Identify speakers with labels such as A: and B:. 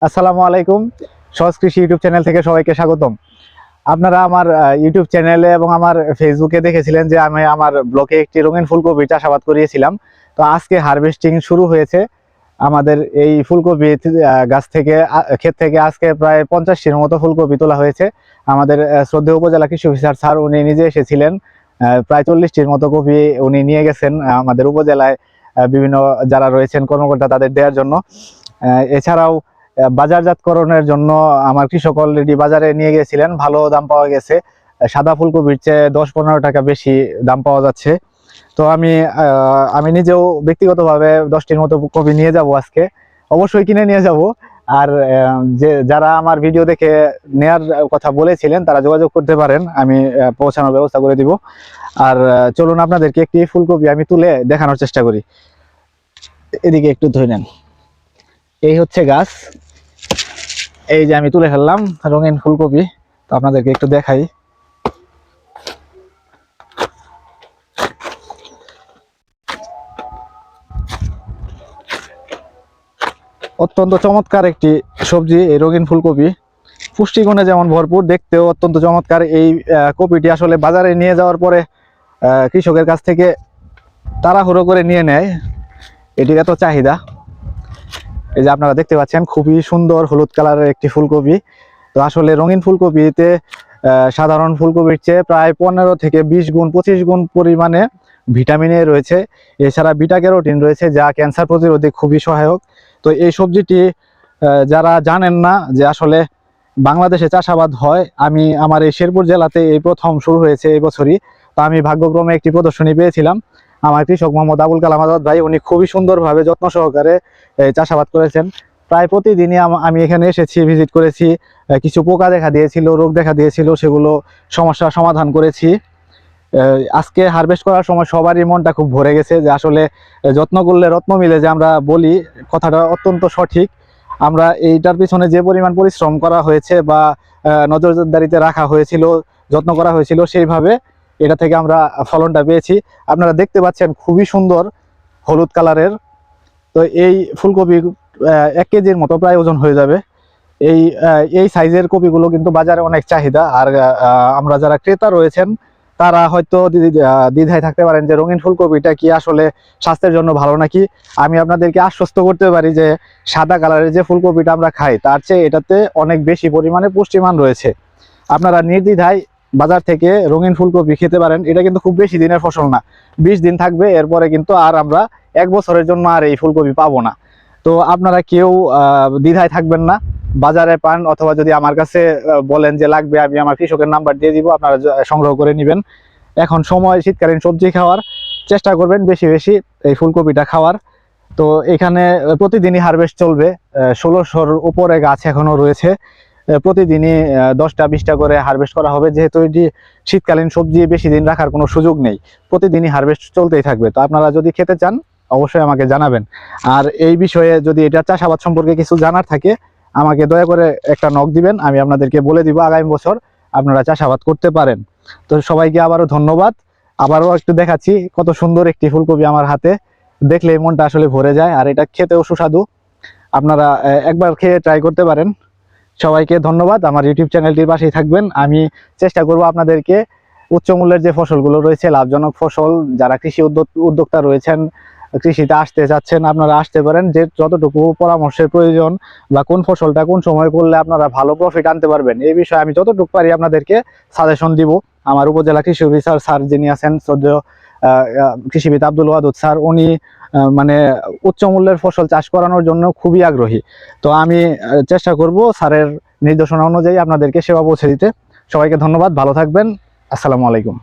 A: আসসালামু আলাইকুম। সহজ কৃষি ইউটিউব চ্যানেল থেকে সবাইকে স্বাগতম। আপনারা আমার ইউটিউব চ্যানেলে এবং আমার ফেসবুকে দেখেছিলেন যে আমি আমার ব্লকে একটি রঙিন ফুলকপি চাষাবাদ করিয়েছিলাম। তো আজকে হারভেস্টিং শুরু হয়েছে আমাদের এই ফুলকপি গাছ থেকে, ক্ষেত থেকে আজকে প্রায় 50টির মতো ফুলকপি তোলা হয়েছে। আমাদের শ্রদ্ধেয় উপজেলা কৃষি অফিসার স্যার উনি নিজে এসেছিলেন। প্রায় 40টির মতো কপি উনি নিয়ে গেছেন আমাদের উপজেলায় বিভিন্ন যারা রয়েছেন কর্মকর্তা তাদের দেওয়ার জন্য। এছাড়াও বাজারজাতকরণের জন্য আমার কৃষক অলরেডি বাজারে নিয়ে গিয়েছিলেন, ভালো দাম পাওয়া গেছে। সাদা ফুলকপির চেয়ে 10-15 টাকা বেশি দাম পাওয়া যাচ্ছে। তো আমি নিজেও ব্যক্তিগতভাবে 10টির মতো কপি নিয়ে যাব আজকে, অবশ্যই কিনে নিয়ে যাব। আর যে যারা আমার ভিডিও দেখে নেয়ার কথা বলেছিলেন তারা যোগাযোগ করতে পারেন, আমি পৌঁছানোর ব্যবস্থা করে দিব। আর চলুন আপনাদেরকে একটি ফুলকপি আমি তুলে দেখানোর চেষ্টা করি। এদিকে একটু ধরে নেন। এই হচ্ছে গাছ, এই যে আমি তুলে ফেললাম রঙিন ফুলকপি। তো আপনাদেরকে একটু দেখাই। অত্যন্ত চমৎকার একটি সবজি এই রঙিন ফুলকপি, পুষ্টিগুণে যেমন ভরপুর, দেখতেও অত্যন্ত চমৎকার। এই কপিটি আসলে বাজারে নিয়ে যাওয়ার পরে কৃষকের কাছ থেকে তাড়াহুড়ো করে নিয়ে নেয়, এটির এত চাহিদা। এই যে আপনারা দেখতে পাচ্ছেন খুবই সুন্দর হলুদ কালারের একটি ফুলকপি। তো আসলে রঙিন ফুলকপিতে সাধারণ ফুলকপির চেয়ে প্রায় 15 থেকে 20 গুণ 25 গুণ পরিমাণে ভিটামিন এ রয়েছে। এছাড়া বিটা ক্যারোটিন রয়েছে, যা ক্যান্সার প্রতিরোধে খুবই সহায়ক। তো এই সবজিটি যারা জানেন না যে আসলে বাংলাদেশে চাষাবাদ হয়, আমি আমার এই শেরপুর জেলাতে এই প্রথম শুরু হয়েছে এই বছরই। তো আমি ভাগ্যক্রমে একটি প্রদর্শনী পেয়েছিলাম। আমার কৃষক মোহাম্মদ আবুল কালাম আজাদ ভাই, উনি খুবই সুন্দরভাবে যত্ন সহকারে চাষাবাদ করেছেন। প্রায় প্রতিদিনই আমি এখানে এসেছি, ভিজিট করেছি। কিছু পোকা দেখা দিয়েছিল, রোগ দেখা দিয়েছিল, সেগুলো সমস্যার সমাধান করেছি। আজকে হারভেস্ট করার সময় সবারই মনটা খুব ভরে গেছে যে আসলে যত্ন করলে রত্ন মিলে, যে আমরা বলি কথাটা অত্যন্ত সঠিক। আমরা এইটার পিছনে যে পরিমাণ পরিশ্রম করা হয়েছে বা নজরদারিতে রাখা হয়েছিল, যত্ন করা হয়েছিল, সেইভাবে এটা থেকে আমরা ফলনটা পেয়েছি। আপনারা দেখতে পাচ্ছেন খুবই সুন্দর হলুদ কালারের। তো এই ফুলকপি 1 কেজির মতো প্রায় ওজন হয়ে যাবে। এই সাইজের কপিগুলো কিন্তু বাজারে অনেক চাহিদা। আর আমরা যারা ক্রেতা রয়েছেন তারা হয়তো দ্বিধায় থাকতে পারেন যে রঙিন ফুলকপিটা কি আসলে স্বাস্থ্যের জন্য ভালো নাকি। আমি আপনাদেরকে আশ্বস্ত করতে পারি যে সাদা কালারের যে ফুলকপিটা আমরা খাই তার চেয়ে এটাতে অনেক বেশি পরিমাণে পুষ্টিমান রয়েছে। আপনারা নির্দ্বিধায় বাজার থেকে রঙিন ফুলকপি খেতে পারেন। এটা কিন্তু খুব বেশি দিনের ফসল না, 20 দিন থাকবে, এরপরে কিন্তু আর আমরা 1 বছরের জন্য আর এই ফুলকপি পাবো না। তো আপনারা কেউ দ্বিধায় থাকবেন না, বাজারে পান অথবা যদি আমার কাছে বলেন যে লাগবে, আমি আমার কৃষকের নাম্বার দিয়ে দিব, আপনারা সংগ্রহ করে নেবেন। এখন সময় শীতকালীন সবজি খাওয়ার, চেষ্টা করবেন বেশি বেশি এই ফুলকপিটা খাওয়ার। তো এখানে প্রতিদিনই হারভেস্ট চলবে, 1600-র উপরে গাছ এখনো রয়েছে। প্রতিদিনই 10টা-20টা করে হারভেস্ট করা হবে, যেহেতু এটি শীতকালীন সবজি, বেশি দিন রাখার কোনো সুযোগ নেই, প্রতিদিনই হারভেস্ট চলতেই থাকবে। তো আপনারা যদি খেতে চান অবশ্যই আমাকে জানাবেন। আর এই বিষয়ে যদি এটা চাষাবাদ সম্পর্কে কিছু জানার থাকে আমাকে দয়া করে একটা নক দিবেন, আমি আপনাদেরকে বলে দিব আগামী বছর আপনারা চাষাবাদ করতে পারেন। তো সবাইকে আবারও ধন্যবাদ। আবারও একটু দেখাচ্ছি কত সুন্দর একটি ফুলকপি আমার হাতে, দেখলে মনটা আসলে ভরে যায়। আর এটা খেতেও সুস্বাদু, আপনারা একবার খেয়ে ট্রাই করতে পারেন। সবাইকে ধন্যবাদ। আমার ইউটিউব চ্যানেলটির পাশেই থাকবেন। আমি চেষ্টা করব আপনাদেরকে উচ্চ মূল্যের যে ফসলগুলো রয়েছে, লাভজনক ফসল, যারা কৃষি উদ্যোক্তা রয়েছেন, কৃষিতে আসতে চাচ্ছেন, আপনারা আসতে পারেন। যে যতটুকু পরামর্শের প্রয়োজন বা কোন ফসলটা কোন সময় করলে আপনারা ভালো প্রফিট আনতে পারবেন, এই বিষয়ে আমি যতটুকু পারি আপনাদেরকে সাজেশন দিব। আমার উপজেলা কৃষি অফিসার স্যার যিনি আছেন, শ্রদ্ধেয় কৃষিবিদ আব্দুল ওয়াদুদ স্যার, উনি মানে উচ্চ মূল্যের ফসল চাষ করানোর জন্য খুবই আগ্রহী। তো আমি চেষ্টা করব স্যারের নির্দেশনা অনুযায়ী আপনাদেরকে সেবা পৌঁছে দিতে। সবাইকে ধন্যবাদ, ভালো থাকবেন। আসসালামু আলাইকুম।